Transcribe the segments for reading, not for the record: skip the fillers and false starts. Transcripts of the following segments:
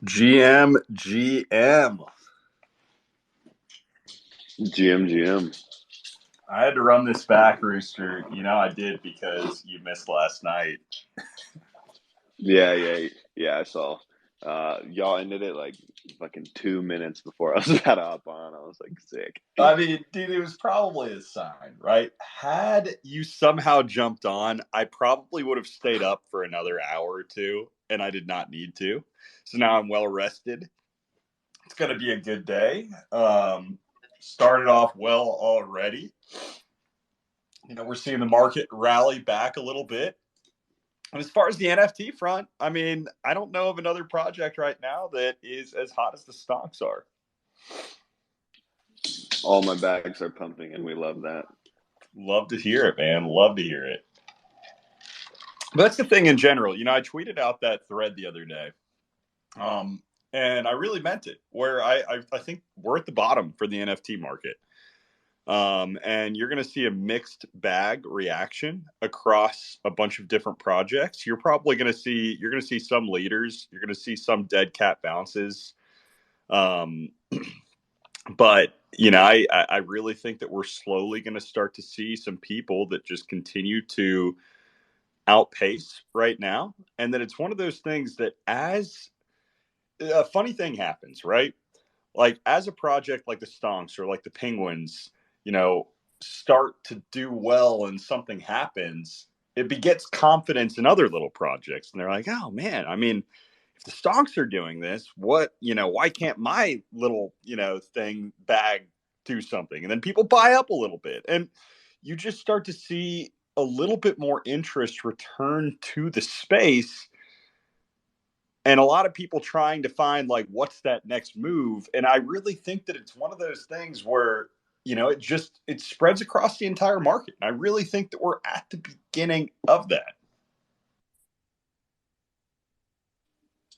GM. I had to run this back, Rooster. You know I did because you missed last night. Yeah, I saw. Y'all ended it like fucking 2 minutes before I was about to hop on. I was like sick. I mean, dude, it was probably a sign, right? Had you somehow jumped on, I probably would have stayed up for another hour or two, and I did not need to. So now I'm well rested. It's going to be a good day. Started off well already. You know, we're seeing the market rally back a little bit. And as far as the NFT front, I mean, I don't know of another project right now that is as hot as the Stonks are. All my bags are pumping, and we love that. Love to hear it, man. Love to hear it. But that's the thing in general. You know, I tweeted out that thread the other day. And I really meant it, where I think we're at the bottom for the NFT market. And you're going to see a mixed bag reaction across a bunch of different projects. You're going to see some leaders. You're going to see some dead cat bounces. But, you know, I really think that we're slowly going to start to see some people that just continue to outpace right now. And that it's one of those things that as a funny thing happens, right? Like as a project like the Stonks or like the Penguins, you know, start to do well and something happens, it begets confidence in other little projects. And they're like, oh man, I mean, if the Stonks are doing this, why can't my little, thing bag do something? And then people buy up a little bit. And you just start to see a little bit more interest return to the space. And a lot of people trying to find like, what's that next move? And I really think that it's one of those things where, it spreads across the entire market. And I really think that we're at the beginning of that.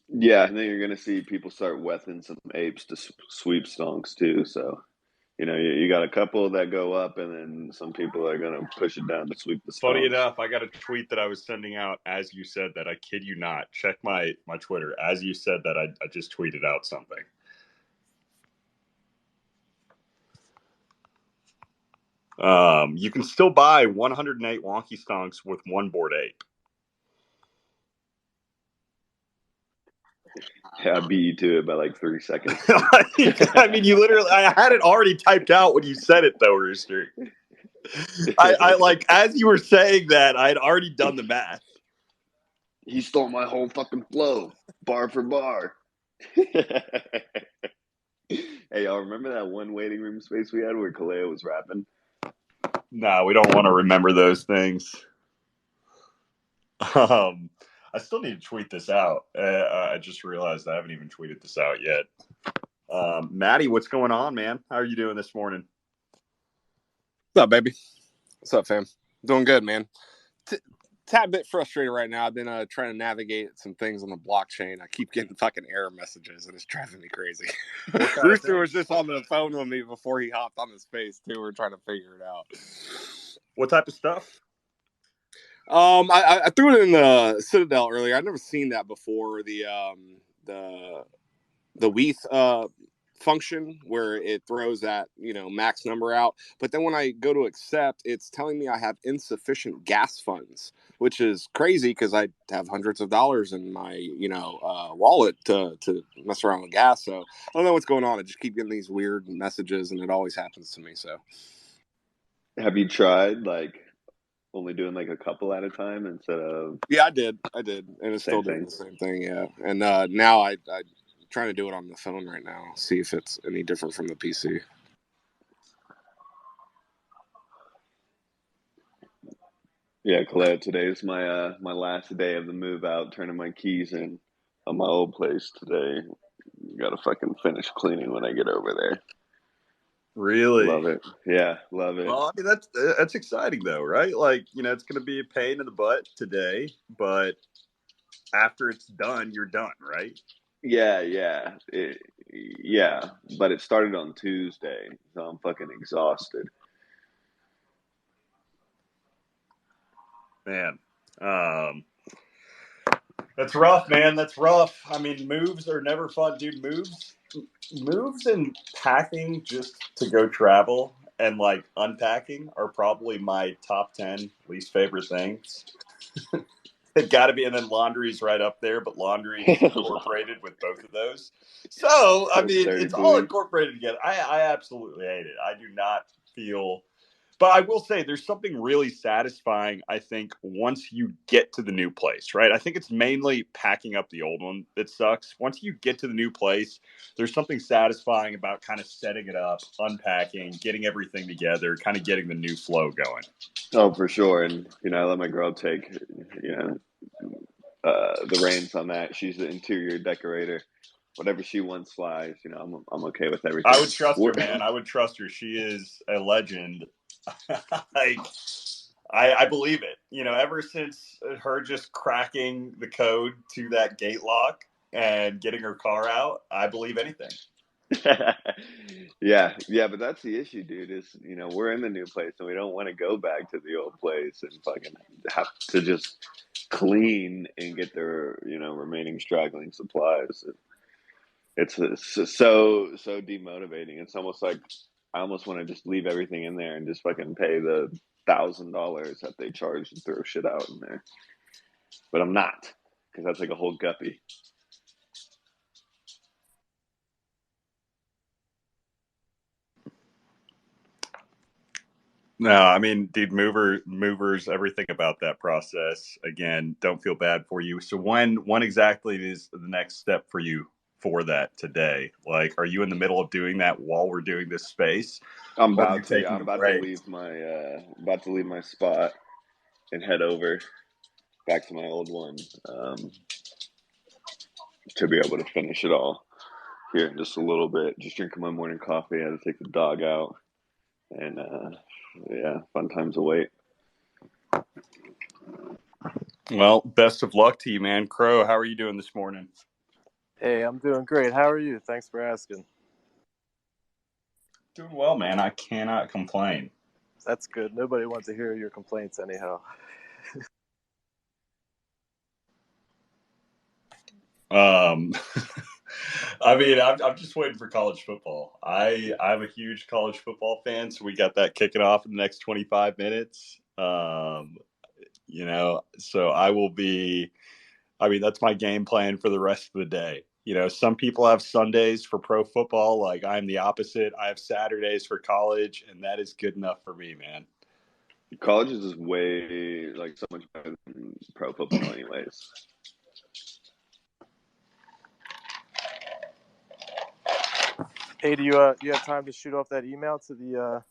Yeah, I think you're going to see people start wething some apes to sweep Stonks too. So, you got a couple that go up, and then some people are going to push it down to sweep the Stonks. Funny enough, I got a tweet that I was sending out as you said that. I kid you not. Check my Twitter. As you said that, I just tweeted out something. You can still buy 108 Wonky Stonks with one Bored Ape. Yeah, I beat you to it by like 30 seconds. I mean, I had it already typed out when you said it, though, Rooster. I like, as you were saying that, I had already done the math. He stole my whole fucking flow, bar for bar. Hey, y'all remember that one waiting room space we had where Kaleo was rapping? No, we don't want to remember those things. I still need to tweet this out. I just realized I haven't even tweeted this out yet. Maddie, what's going on, man? How are you doing this morning? What's up, baby? What's up, fam? Doing good, man. Tad bit frustrated right now. I've been trying to navigate some things on the blockchain. I keep getting fucking error messages, and it's driving me crazy. Rooster was just on the phone with me before he hopped on the space, too. We're trying to figure it out. What type of stuff? I threw it in the Citadel earlier. I've never seen that before. The WETH function where it throws that max number out, but then when I go to accept, it's telling me I have insufficient gas funds, which is crazy because I have hundreds of dollars in my wallet to mess around with gas. So I don't know what's going on. I just keep getting these weird messages, and it always happens to me. So have you tried like only doing like a couple at a time instead of? Yeah, I did, and it's still doing the same thing. Yeah, and now I trying to do it on the phone right now, see if it's any different from the PC. Yeah, Kaleo, today is my my last day of the move out, turning my keys in on my old place today. Gotta fucking finish cleaning when I get over there. Really? Love it. Yeah, love it. Well, I mean, that's exciting though, right? Like, it's going to be a pain in the butt today, but after it's done, you're done, right? Yeah. But it started on Tuesday, so I'm fucking exhausted. Man, That's rough, man. That's rough. I mean, moves are never fun, dude. Moves and packing just to go travel and like unpacking are probably my top 10 least favorite things. It got to be, and then laundry's right up there, but laundry is incorporated with both of those. So, I mean, Dirty it's all booty. incorporated together. I absolutely hate it. I do not feel, but I will say there's something really satisfying, I think, once you get to the new place, right? I think it's mainly packing up the old one that sucks. Once you get to the new place, there's something satisfying about kind of setting it up, unpacking, getting everything together, kind of getting the new flow going. Oh, for sure. And I let my girl take the reins on that. She's the interior decorator. Whatever she wants flies. I'm okay with I everything. would trust her, man. I would trust her. She is a legend. Like, I believe it. Ever since her just cracking the code to that gate lock and getting her car out, I believe anything. Yeah, but that's the issue, dude. Is we're in the new place and we don't want to go back to the old place and fucking have to just clean and get their remaining straggling supplies. It's so demotivating. It's almost like I almost want to just leave everything in there and just fucking pay the $1,000 that they charge and throw shit out in there. But I'm not, because that's like a whole guppy. No, I mean, dude, movers, everything about that process. Again, don't feel bad for you. So when exactly is the next step for you for that today? Like, are you in the middle of doing that while we're doing this space, I'm or are you about to. Yeah, taking I'm a about to break? leave my spot and head over back to my old one to be able to finish it all here in just a little bit. Just drinking my morning coffee. I had to take the dog out, and yeah, fun times await. Well, best of luck to you, man. Crow, how are you doing this morning? Hey, I'm doing great. How are you? Thanks for asking. Doing well, man. I cannot complain. That's good. Nobody wants to hear your complaints anyhow. Um, I mean, I'm just waiting for college football. I'm a huge college football fan, so we got that kicking off in the next 25 minutes. So I will be. I mean, that's my game plan for the rest of the day. Some people have Sundays for pro football. Like, I'm the opposite. I have Saturdays for college, and that is good enough for me, man. College is just way like so much better than pro football, anyways. Hey, do you have time to shoot off that email to the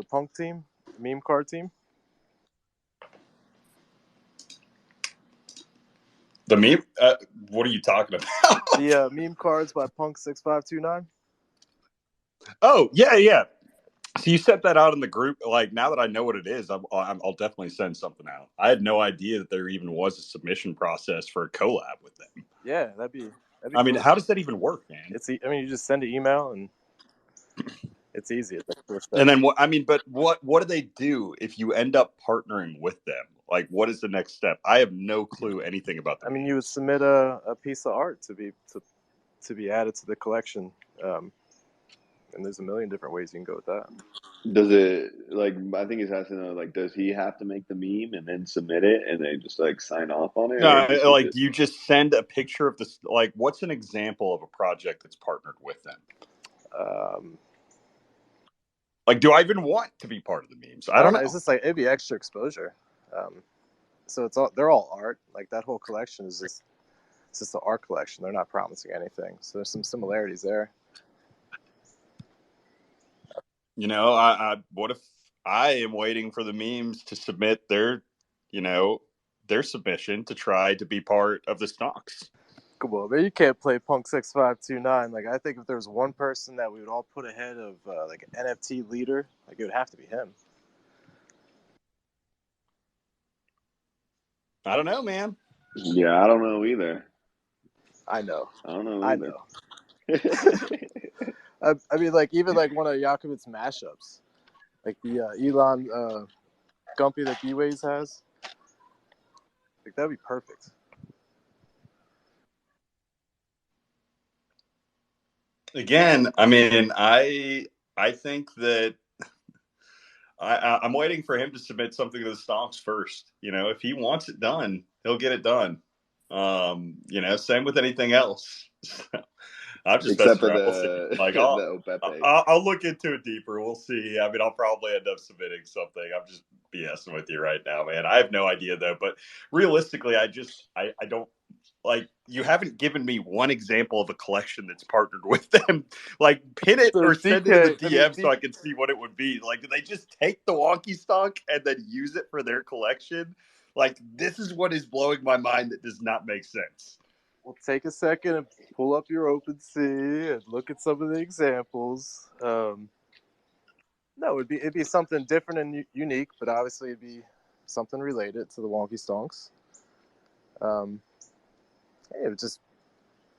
punk team, the meme card team? The meme? What are you talking about? The meme cards by Punk 6529. Oh, yeah. So you set that out in the group. Like, now that I know what it is, I'll definitely send something out. I had no idea that there even was a submission process for a collab with them. Yeah, that'd be I mean, cool. how does that even work, man? You just send an email and it's easy. It's like first step. And then what do they do if you end up partnering with them? Like, what is the next step? I have no clue anything about that. I mean, you would submit a piece of art to be added to the collection. And there's a million different ways you can go with that. Does it I think he's asking like, does he have to make the meme and then submit it and then just like sign off on it, or No, does he like, just? you just send a picture of this. Like, what's an example of a project that's partnered with them? Like, do I even want to be part of the memes? I don't know. It's just like it'd be extra exposure. So they're all art. Like that whole collection is just an art collection. They're not promising anything. So there's some similarities there. What if I am waiting for the memes to submit their submission to try to be part of the Stonks? Come on, man, you can't play Punk 6529. Like I think if there was one person that we would all put ahead of like an NFT leader, like it would have to be him. I don't know, man. Yeah, I don't know either. I know. I don't know I either. know. I mean, like even like one of Yakovic's mashups, like the Elon Gumpy that D-Ways has. Like that'd be perfect. Again, I mean, I think that I'm waiting for him to submit something to the Stonks first. You know, if he wants it done, he'll get it done. You know, same with anything else. I'm just Except messing for around. We'll see. the Like, the OPEPE. I'll look into it deeper. We'll see. I mean, I'll probably end up submitting something. I'm just BSing with you right now, man. I have no idea though. But realistically, I don't like. You haven't given me one example of a collection that's partnered with them. Like, pin it So or send it in the DK, I mean, DM so I can see what it would be. Like, do they just take the Wonky Stonk and then use it for their collection? Like, this is what is blowing my mind. That does not make sense. we'll take a second and pull up your OpenSea and look at some of the examples. No, it'd be something different and unique, but obviously it'd be something related to the Wonky Stonks. It would just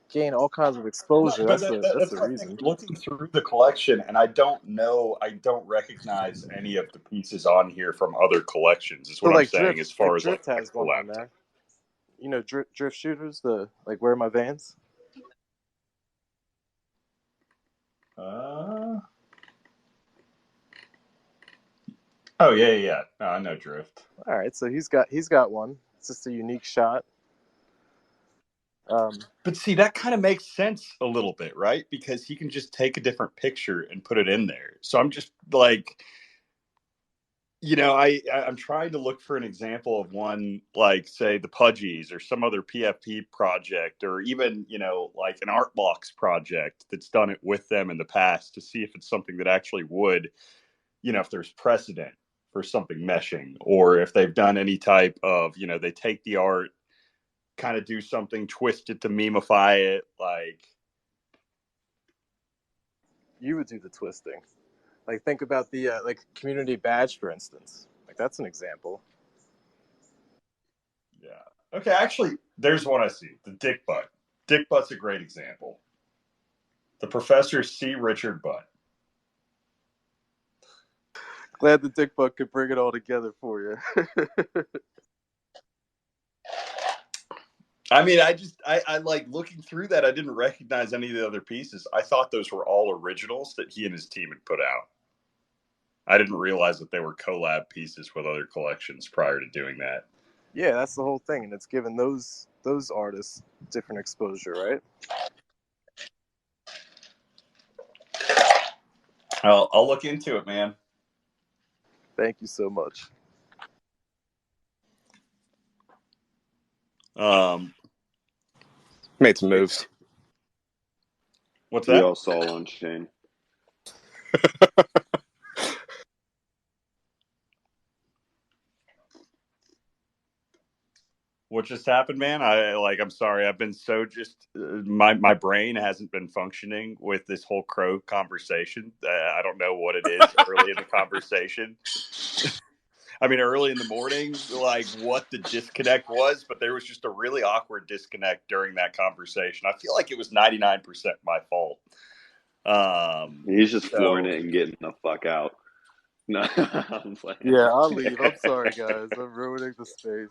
gain all kinds of exposure. But That's that, the that's what I think. reason. Looking through the collection, and I don't know, I don't recognize any of the pieces on here from other collections. Is So what I'm saying. As far as Drift like has a one on collab. there. You know, drift shooters, the like Where Are My Vans? Oh yeah. No, I know Drift. All right, so he's got one. It's just a unique shot. But see, that kind of makes sense a little bit, right? Because he can just take a different picture and put it in there. So I'm just like, you know, I'm trying to look for an example of one, like say the Pudgies or some other PFP project, or even, you know, like an art box project that's done it with them in the past, to see if it's something that actually would, you know, if there's precedent for something meshing, or if they've done any type of, you know, they take the art, kind of do something, twist it to memify it. Like, You would do the twisting. Like think about the like community badge, for instance. Like that's an example. yeah. Okay, actually, there's one I see. The Dick Butt. Dick Butt's a great example. The Professor C. Richard Butt. Glad the Dick Buck could bring it all together for you. I mean, I like looking through that. I didn't recognize any of the other pieces. I thought those were all originals that he and his team had put out. I didn't realize that they were collab pieces with other collections prior to doing that. Yeah, that's the whole thing, and it's given those artists different exposure, right? I'll look into it, man. Thank you so much. Made some moves. What's We that? all saw on Shane. What just happened, man? I'm sorry. I've been so just my brain hasn't been functioning with this whole crow conversation. I don't know what it is early in the conversation. I mean, early in the morning, like what the disconnect was, but there was just a really awkward disconnect during that conversation. I feel like it was 99% my fault. He's just flooring it and getting the fuck out. No, I'm playing. Yeah, I'll leave. I'm sorry, guys. I'm ruining the space.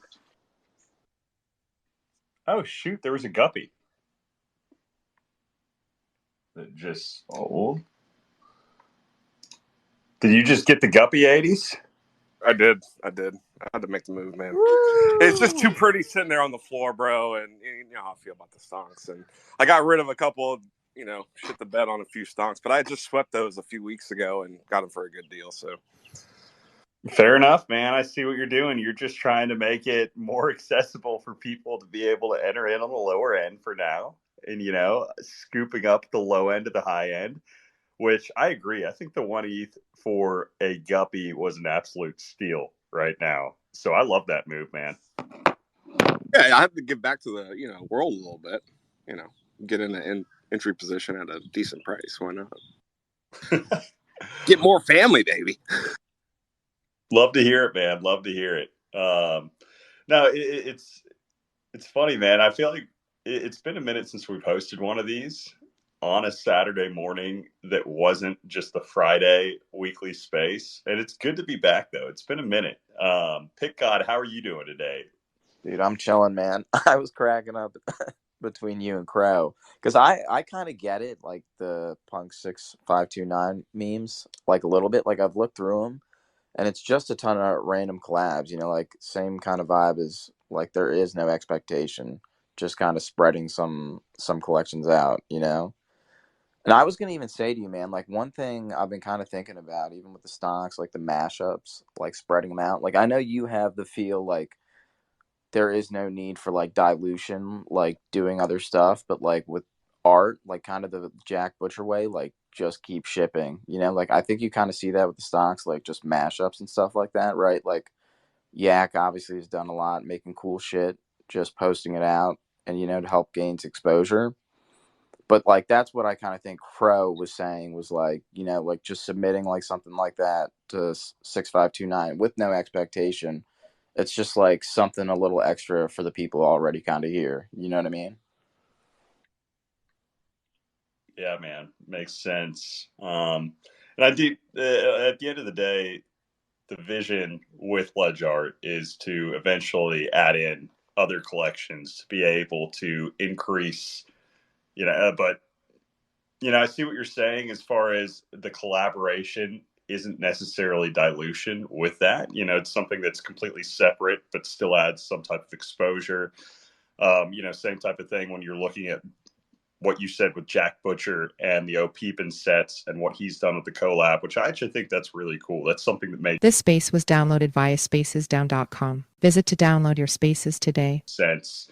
Oh shoot, there was a guppy that just old. Did you just get the guppy 80s? I did. I had to make the move, man. Woo! It's just too pretty sitting there on the floor, bro. And you know how I feel about the stonks. And I got rid of a couple of, you know, shit the bed on a few stonks. But I just swept those a few weeks ago and got them for a good deal. So Fair enough, man. I see what you're doing. You're just trying to make it more accessible for people to be able to enter in on the lower end for now. And, you know, scooping up the low end to the high end, which I agree. I think the 1 ETH for a guppy was an absolute steal right now. So I love that move, man. yeah, I have to give back to the, you know, world a little bit. You know, get in an entry position at a decent price. Why not? Get more family, baby. Love to hear it, man. Love to hear it. No, it's funny, man. I feel like it's been a minute since we've hosted one of these on a Saturday morning that wasn't just the Friday weekly space. And it's good to be back, though. It's been a minute. Pick God, how are you doing today? Dude, I'm chilling, man. I was cracking up between you and Crow, because I kind of get it, like the Punk 6529 memes, like a little bit. Like I've looked through them, and it's just a ton of random collabs. Like same kind of vibe as like there is no expectation, just kind of spreading some collections out. And I was gonna even say to you, man, like one thing I've been kind of thinking about, even with the stocks, like the mashups, like spreading them out. Like I know you have the feel like there is no need for like dilution, like doing other stuff, but like with art, like kind of the Jack Butcher way, like just keep shipping. Like I think you kind of see that with the stocks, like just mashups and stuff like that, right? Like Yak obviously has done a lot, making cool shit, just posting it out, and to help gain exposure. But like that's what I kind of think Crow was saying was like, like just submitting like something like that to 6529 with no expectation. It's just like something a little extra for the people already kind of here. You know what I mean? Yeah, man, makes sense. And I do. At the end of the day, the vision with LedgArt is to eventually add in other collections to be able to increase. But I see what you're saying as far as the collaboration isn't necessarily dilution with that. It's something that's completely separate, but still adds some type of exposure. Same type of thing when you're looking at what you said with Jack Butcher and the O'Peepin sets and what he's done with the collab, which I actually think that's really cool. That's something that makes This space was downloaded via spacesdown.com. Visit to download your spaces today. sense.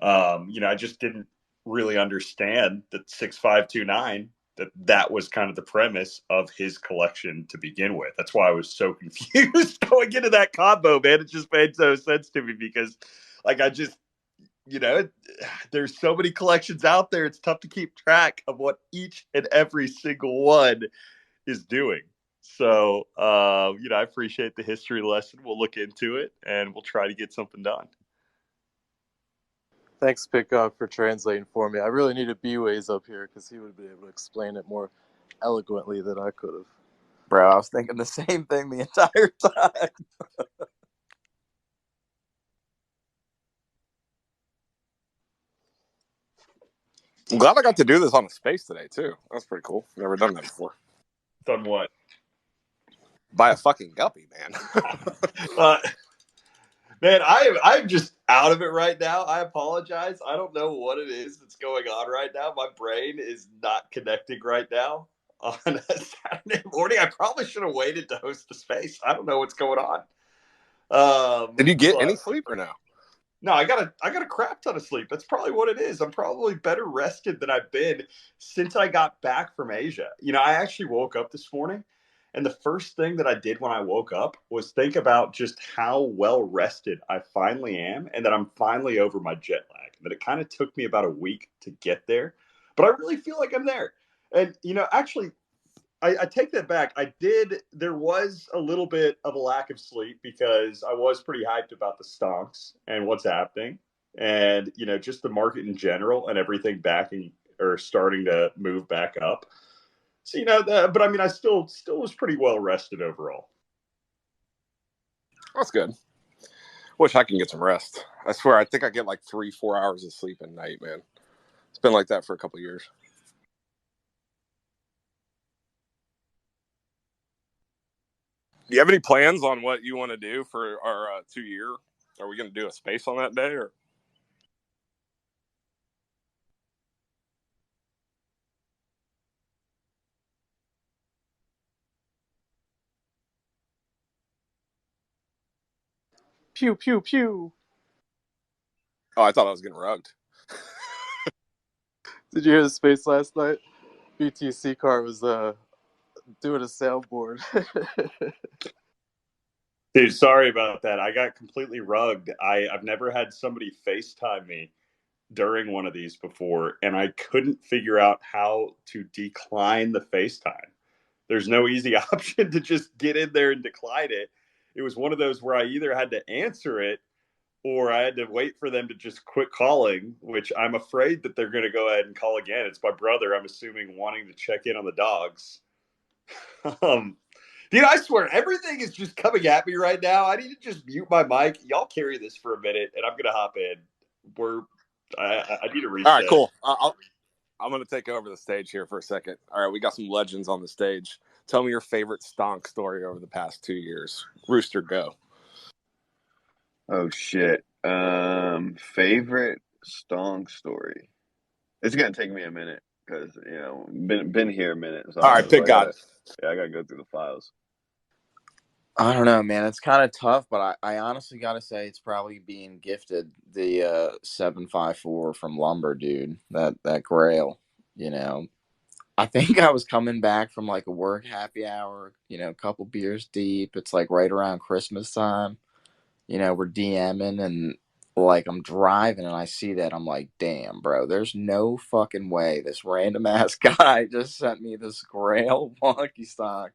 I just didn't really understand that 6529, that was kind of the premise of his collection to begin with. That's why I was so confused going into that combo, man. It just made no sense to me because like I just there's so many collections out there. It's tough to keep track of what each and every single one is doing. So, I appreciate the history lesson. We'll look into it and we'll try to get something done. Thanks, Pickup, for translating for me. I really needed B-Ways up here because he would be able to explain it more eloquently than I could have. Bro, I was thinking the same thing the entire time. I'm glad I got to do this on a space today too. That's pretty cool. Never done that before. Done what? Buy a fucking guppy, man. Man, I'm just out of it right now. I apologize. I don't know what it is that's going on right now. My brain is not connecting right now on a Saturday morning. I probably should have waited to host the space. I don't know what's going on. Did you get any sleep or no? No, I got a crap ton of sleep. That's probably what it is. I'm probably better rested than I've been since I got back from Asia. I actually woke up this morning, and the first thing that I did when I woke up was think about just how well rested I finally am, and that I'm finally over my jet lag. That it kind of took me about a week to get there, but I really feel like I'm there. And actually, I take that back. There was a little bit of a lack of sleep because I was pretty hyped about the stonks and what's happening. And, just the market in general and everything backing or starting to move back up. So, but I mean, I still was pretty well rested overall. That's good. Wish I can get some rest. I swear, I think I get like 3-4 hours of sleep at night, man. It's been like that for a couple of years. Do you have any plans on what you want to do for our 2-year? Are we going to do a space on that day or? Pew, pew, pew. Oh, I thought I was getting rugged. Did you hear the space last night? BTC car was doing a soundboard. Dude, sorry about that. I got completely rugged. I've never had somebody FaceTime me during one of these before, and I couldn't figure out how to decline the FaceTime. There's no easy option to just get in there and decline it. It was one of those where I either had to answer it or I had to wait for them to just quit calling, which I'm afraid that they're going to go ahead and call again. It's my brother, I'm assuming, wanting to check in on the dogs. Dude, I swear, everything is just coming at me right now. I need to just mute my mic. Y'all carry this for a minute, and I'm going to hop in. I need a All reset. right, cool. I'm going to take over the stage here for a second. All right, we got some legends on the stage. Tell me your favorite stonk story over the past 2 years. Rooster, go. Oh shit. Favorite stonk story. It's gonna take me a minute because been here a minute, so All right, pick I God. gotta go through the files. I don't know, man. It's kind of tough, but I honestly got to say it's probably being gifted the 754 from Lumber, dude. That Grail, you know. I think I was coming back from like a work happy hour, a couple beers deep. It's like right around Christmas time. We're DMing and like I'm driving and I see that. I'm like, damn, bro, there's no fucking way this random ass guy just sent me this Grail Wonky stock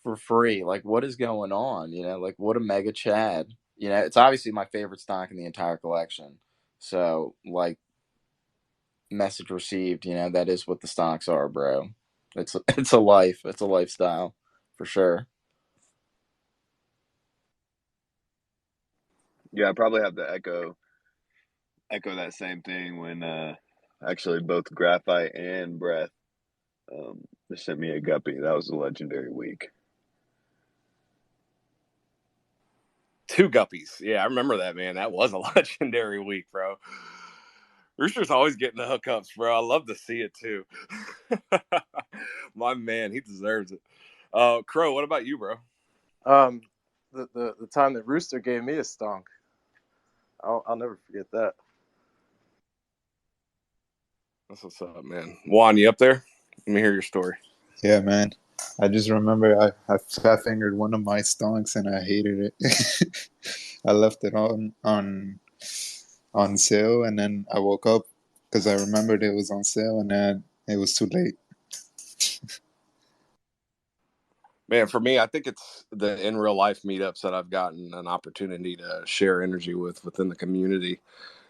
for free. Like, what is going on? Like, what a mega Chad. It's obviously my favorite stock in the entire collection. So, like, message received, that is what the stocks are, bro. It's a life. It's a lifestyle for sure. Yeah, I probably have to echo that same thing when actually both Graphite and Breath they sent me a guppy. That was a legendary week. 2 guppies. Yeah, I remember that, man. That was a legendary week, bro. Rooster's always getting the hookups, bro. I love to see it too. My man, he deserves it. Crow, what about you, bro? The time that Rooster gave me a stonk, I'll never forget that. That's what's up, man. Juan, you up there? Let me hear your story. Yeah, man. I just remember I fat fingered one of my stonks and I hated it. I left it on sale, and then I woke up because I remembered it was on sale, and then it was too late. Man, for me, I think it's the in real life meetups that I've gotten an opportunity to share energy within the community.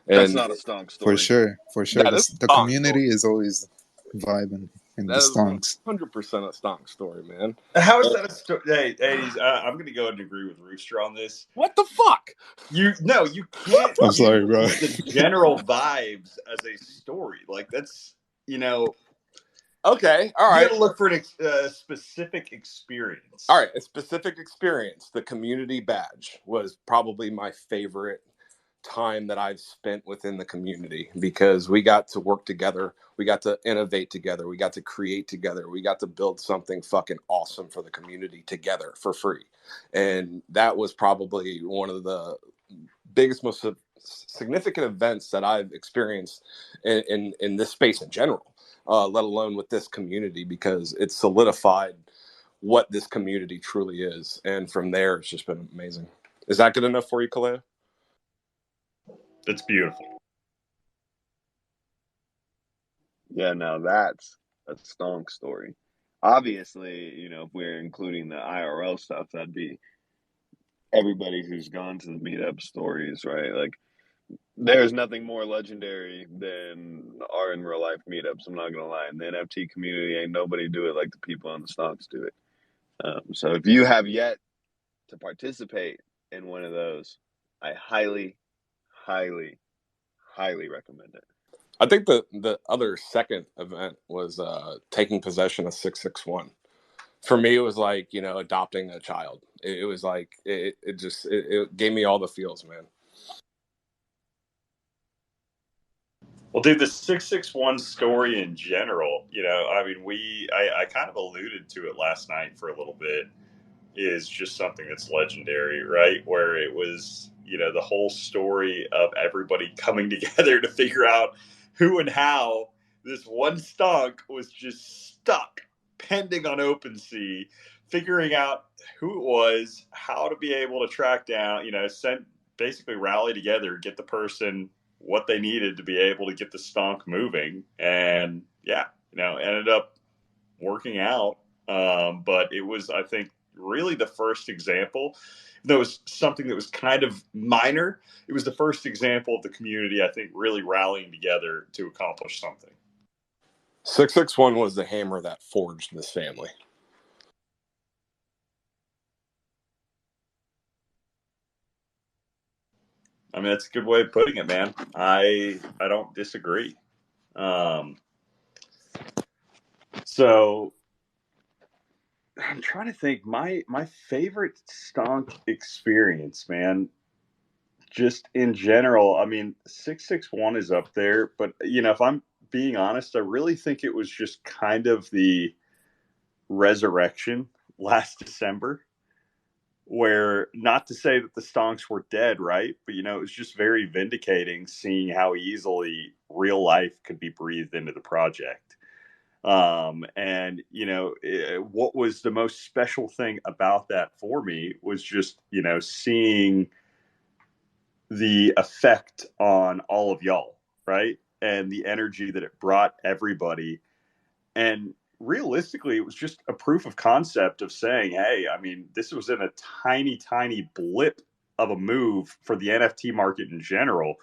That's And not a stonk For story. sure, for sure. that is The a stonk community story. is always vibing in the That is stonks. 100% a stonk story, man. How is that a story? Hey, I'm going to go ahead and agree with Rooster on this. What the fuck? You can't I'm sorry, bro. use the general vibes as a story. Like that's Okay, all you right. got to look for a specific experience. All right, a specific experience. The community badge was probably my favorite time that I've spent within the community because we got to work together. We got to innovate together. We got to create together. We got to build something fucking awesome for the community together for free. And that was probably one of the biggest, most significant events that I've experienced in this space in general, let alone with this community, because it solidified what this community truly is. And from there, it's just been amazing. Is that good enough for you, Kaleo? It's beautiful. Yeah, now that's a stonk story. Obviously, if we're including the IRL stuff, that'd be everybody who's gone to the meetup stories, right? Like, there's nothing more legendary than our in real life meetups. I'm not gonna lie. In the NFT community, ain't nobody do it like the people on the stonks do it. So if you have yet to participate in one of those, I highly, highly, highly recommend it. I think the other second event was taking possession of 661. For me, it was like, adopting a child. It was like, it gave me all the feels, man. Well, dude, the 661 story in general, I kind of alluded to it last night for a little bit, is just something that's legendary, right? Where it was, the whole story of everybody coming together to figure out who and how this one stonk was just stuck pending on OpenSea, figuring out who it was, how to be able to track down, basically rally together, get the person what they needed to be able to get the stonk moving. And yeah, ended up working out. But it was, I think, really the first example. That was something that was kind of minor. It was the first example of the community, I think, really rallying together to accomplish something. 661 was the hammer that forged this family. I mean, that's a good way of putting it, man. I don't disagree. Um, so I'm trying to think. My favorite stonk experience, man. Just in general, I mean, 661 is up there, but if I'm being honest, I really think it was just kind of the resurrection last December, where not to say that the stonks were dead, right? But it was just very vindicating seeing how easily real life could be breathed into the project. And what was the most special thing about that for me was just seeing the effect on all of y'all, right? And the energy that it brought everybody. And realistically, it was just a proof of concept of saying, hey, I mean, this was in a tiny, tiny blip of a move for the NFT market in general.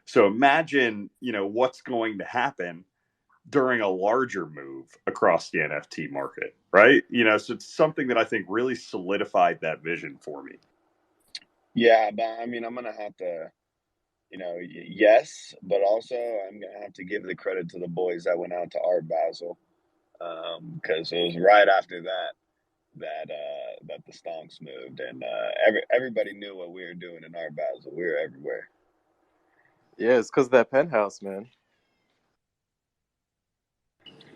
So imagine, what's going to happen during a larger move across the NFT market, right? So it's something that I think really solidified that vision for me. Yeah, but I mean, I'm gonna have to, yes, but also I'm gonna have to give the credit to the boys that went out to Art Basel, because it was right after that the stonks moved, and everybody knew what we were doing in Art Basel. We were everywhere. Yeah, it's because of that penthouse, man.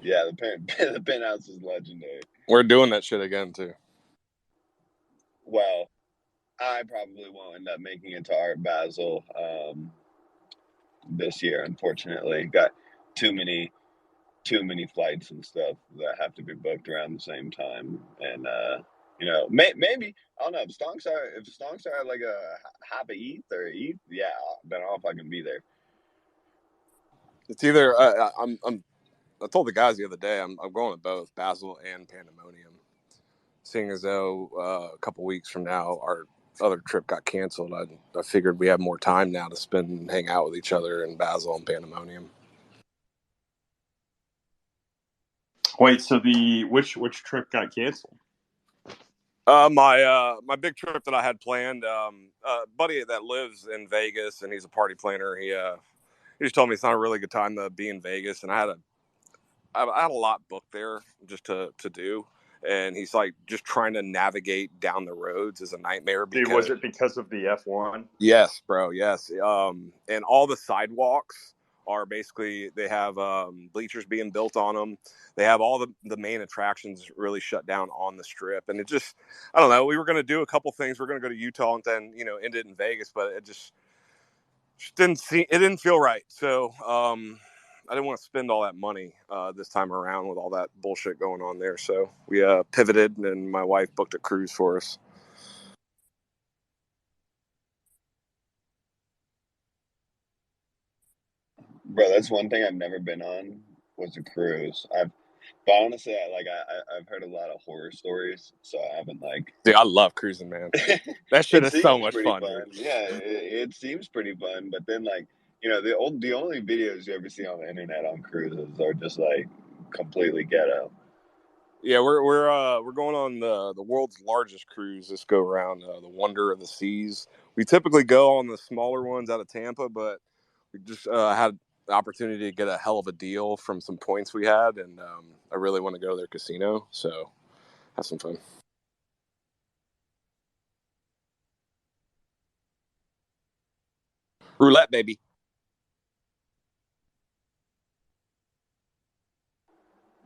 Yeah, the penthouse is legendary. We're doing that shit again too. Well, I probably won't end up making it to Art Basel this year, unfortunately. Got too many flights and stuff that have to be booked around the same time, and maybe I don't know if stonks are like a half a ETH or ETH, yeah, then I'll fucking be there. It's either I told the guys the other day I'm going to both Basel and Pandemonium, seeing as though a couple weeks from now our other trip got canceled. I figured we have more time now to spend and hang out with each other in Basel and Pandemonium. Wait, so which trip got canceled? My big trip that I had planned, buddy that lives in Vegas and he's a party planner. He just told me it's not a really good time to be in Vegas, and I had a lot booked there just to do. And he's like, just trying to navigate down the roads is a nightmare. Dude, was it because of the F1? Yes, bro. Yes. And all the sidewalks are basically, they have bleachers being built on them. They have all the main attractions really shut down on the strip. And it just, I don't know. We were going to do a couple things. We're going to go to Utah and then, end it in Vegas, but it just didn't feel right. So, I didn't want to spend all that money this time around with all that bullshit going on there. So we pivoted, and my wife booked a cruise for us. Bro, that's one thing I've never been on was a cruise. But honestly, I've heard a lot of horror stories, so I haven't Dude, I love cruising, man. That shit It is so seems much pretty fun, fun. dude. Yeah, it seems pretty fun. But then, the only videos you ever see on the internet on cruises are just like completely ghetto. Yeah, we're going on the world's largest cruise this go around, the Wonder of the Seas. We typically go on the smaller ones out of Tampa, but we just had the opportunity to get a hell of a deal from some points we had, and I really want to go to their casino, so have some fun. Roulette, baby.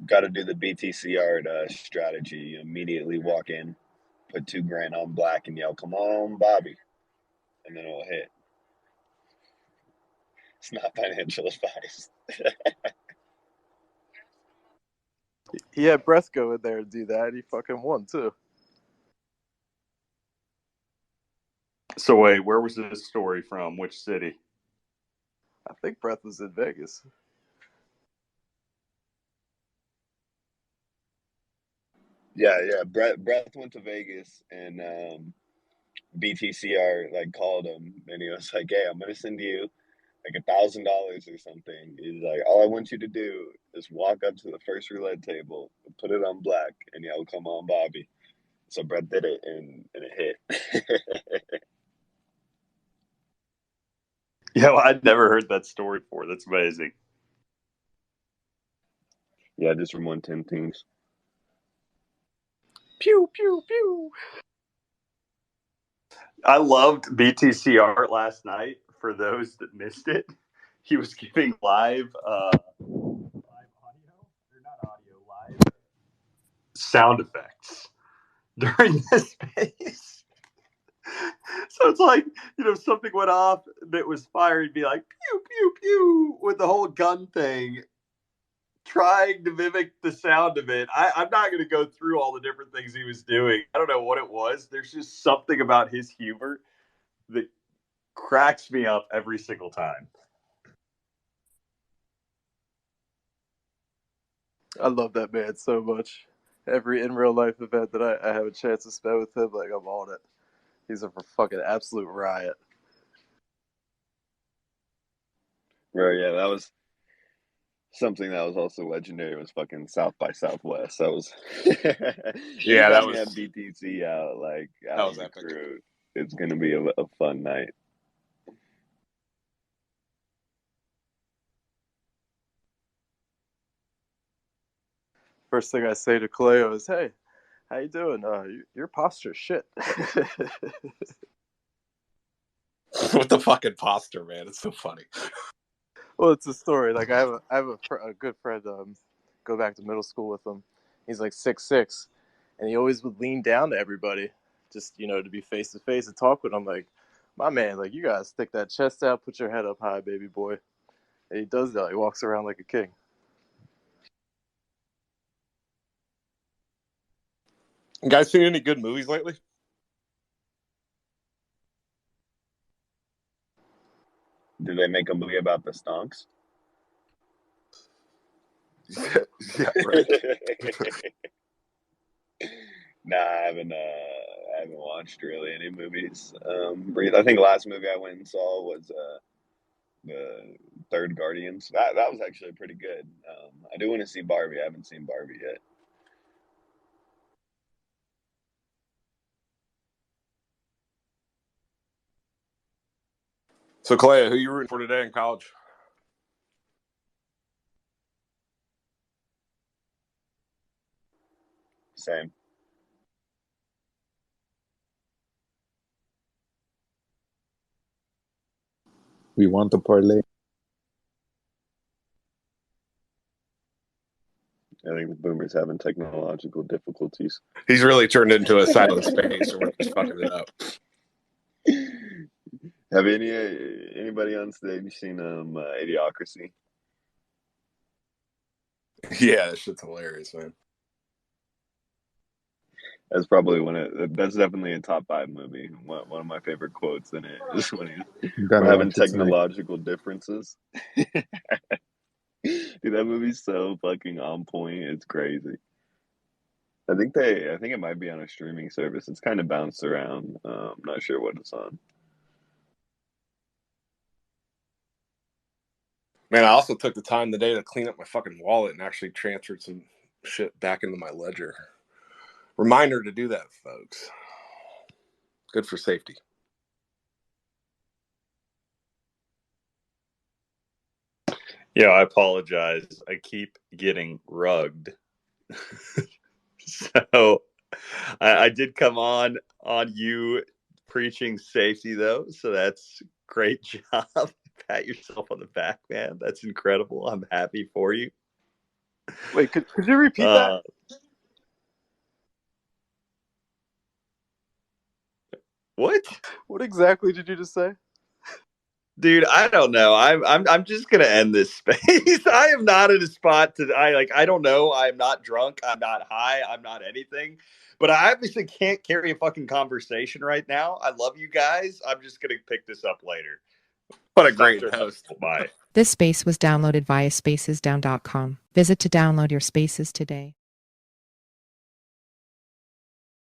Got to do the BTC art strategy. You immediately walk in, put $2,000 on black, and yell, "Come on, Bobby," and then it'll hit. It's not financial advice. He had Breath go in there and do that. He fucking won too. So wait, where was this story from? Which city? I think Breath was in Vegas. Yeah. Breath went to Vegas, and BTCR called him, and he was like, "Hey, I'm gonna send you like $1,000 or something." He's like, "All I want you to do is walk up to the first roulette table, put it on black, and yell, 'Come on, Bobby.'" So Brett did it, and it hit. Yeah, well, I'd never heard that story before. That's amazing. Yeah, just from 110 teams. Pew pew pew. I loved BTC Art last night. For those that missed it, he was giving live audio, or not audio, live sound effects during this space. So it's like, something went off that was fire, he'd be like, pew, pew, pew, with the whole gun thing, trying to mimic the sound of it. I'm not going to go through all the different things he was doing. I don't know what it was. There's just something about his humor that cracks me up every single time. I love that man so much. Every in real life event that I have a chance to spend with him, like I'm on it. He's a fucking absolute riot. Right, yeah, that was something that was also legendary. Was fucking South by Southwest. That was Yeah, that anytime you have was BTC out, like that out was of the epic. crew, it's gonna be a fun night. First thing I say to Cleo is, "Hey, how you doing? Your posture's shit." With the fucking posture, man. It's so funny. Well, it's a story. Like I have a good friend. Go back to middle school with him. He's like 6'6", and he always would lean down to everybody, just to be face to face and talk with him. Like, my man, like you gotta stick that chest out, put your head up high, baby boy. And he does that. He walks around like a king. You guys seen any good movies lately? Did they make a movie about the Stonks? Yeah, right. Nah, I haven't watched really any movies. I think the last movie I went and saw was the Third Guardians. That was actually pretty good. I do want to see Barbie. I haven't seen Barbie yet. So, Clay, who you rooting for today in college? Same. We want the parlay. I think the Boomer's having technological difficulties. He's really turned into a silent space, and we're just fucking it up. Have anybody on stage seen Idiocracy? Yeah, that shit's hilarious, man. That's definitely a top 5 movie. One of my favorite quotes in it is when we're Gotta having watch it tonight. technological differences. Dude, that movie's so fucking on point. It's crazy. I think it might be on a streaming service. It's kind of bounced around. I'm not sure what it's on. Man, I also took the time today to clean up my fucking wallet and actually transferred some shit back into my ledger. Reminder to do that, folks. Good for safety. Yeah, I apologize. I keep getting rugged. So I did come on you preaching safety, though. So that's great job. Pat yourself on the back, man. That's incredible. I'm happy for you. Wait, could you repeat that? What? What exactly did you just say? Dude, I don't know. I'm just gonna end this space. I am not in a spot I don't know. I'm not drunk. I'm not high. I'm not anything. But I obviously can't carry a fucking conversation right now. I love you guys. I'm just gonna pick this up later. What a great host. Bye. This space was downloaded via spacesdown.com. Visit to download your spaces today.